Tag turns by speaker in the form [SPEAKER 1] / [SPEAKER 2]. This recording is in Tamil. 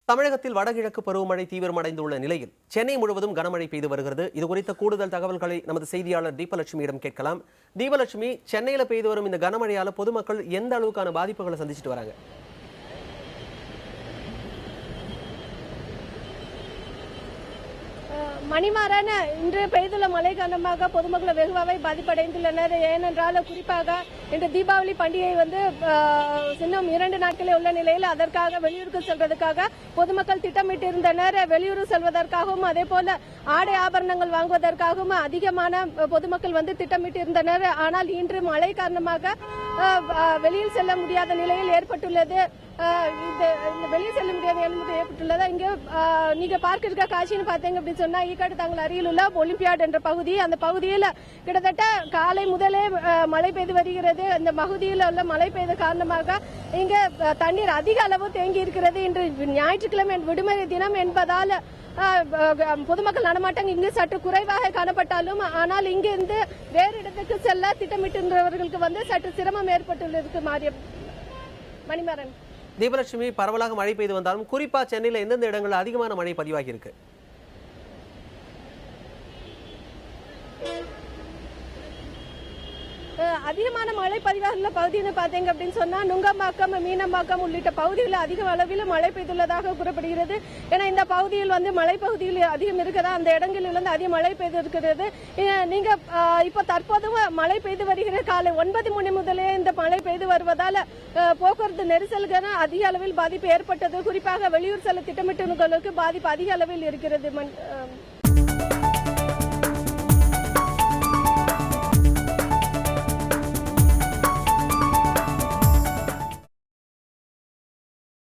[SPEAKER 1] தமிழகத்தில் வடகிழக்கு பருவமழை தீவிரமடைந்துள்ள நிலையில் சென்னை முழுவதும் கனமழை பெய்து வருகிறது. இது குறித்த கூடுதல் தகவல்களை நமது செய்தியாளர் தீபலட்சுமியிடம் கேட்கலாம். தீபலட்சுமி, சென்னையில் பெய்து வரும் இந்த கனமழையால பொதுமக்கள் எந்த அளவுக்கான பாதிப்புகளை சந்திச்சுட்டு வராங்க?
[SPEAKER 2] மணிமாறன், இன்று பெய்துள்ள மழை காரணமாக பொதுமக்கள் வெகுவாக பாதிப்படைந்துள்ளனர். ஏனென்றால் குறிப்பாக இன்று தீபாவளி பண்டிகை இன்னும் 2 நாட்களே உள்ள நிலையில் அதற்காக வெளியூருக்கு செல்வதற்காக பொதுமக்கள் திட்டமிட்டிருந்தனர். வெளியூர் செல்வதற்காகவும் அதே போல ஆடை ஆபரணங்கள் வாங்குவதற்காகவும் அதிகமான பொதுமக்கள் திட்டமிட்டிருந்தனர். ஆனால் இன்று மழை காரணமாக வெளியில் செல்ல முடியாத நிலையில் ஏற்பட்டுள்ளது. வெளியே செல்ல முடியாத நிலைமை ஏற்பட்டுள்ளது. இங்க நீங்க பார்க்க இருக்க காட்சின்னு பாத்தீங்க அப்படின்னு சொன்னா ஈக்காடு தாங்கல் அருகில் உள்ள ஒலிம்பியாட் என்ற பகுதி. அந்த பகுதியில் கிட்டத்தட்ட காலை முதலே மழை பெய்து வருகிறது. இந்த பகுதியில் உள்ள மழை பெய்த காரணமாக இங்க தண்ணீர் அதிக அளவு தேங்கி இருக்கிறது. இன்று ஞாயிற்றுக்கிழமை விடுமுறை தினம் என்பதால் பொதுமக்கள் நடமாட்டம் இங்கு சற்று குறைவாக காணப்பட்டாலும் ஆனால் இங்கிருந்து வேறு இடத்துக்கு செல்ல திட்டமிட்டிருந்தவர்களுக்கு சற்று சிரமம் ஏற்பட்டுள்ளது. மணிமாறன்,
[SPEAKER 1] தீபலட்சுமி, பரவலாக மழை பெய்து வந்தாலும் குறிப்பா சென்னையில் எந்தெந்த இடங்களில் அதிகமான மழை பதிவாகி இருக்கு?
[SPEAKER 2] அதிகமான மழை பதிவாக பகுதின்னு பாத்தீங்க அப்படின்னு சொன்னா நுங்கம்பாக்கம், மீனம்பாக்கம் உள்ளிட்ட பகுதிகளில் அதிக அளவில் மழை பெய்துள்ளதாக கூறப்படுகிறது. ஏன்னா இந்த பகுதியில் மலைப்பகுதியில் அதிகம் இருக்கிறதா, அந்த இடங்களில் அதிக மழை பெய்து இருக்கிறது. நீங்க இப்ப தற்போதும் மழை பெய்து வருகிற காலை 9 மணி முதலே இந்த மழை பெய்து வருவதால் போக்குவரத்து நெரிசல்கள் அதிக அளவில் பாதிப்பு ஏற்பட்டது. குறிப்பாக வெளியூர் செல்ல திட்டமிட்டவர்களுக்கு பாதிப்பு அதிக அளவில் இருக்கிறது.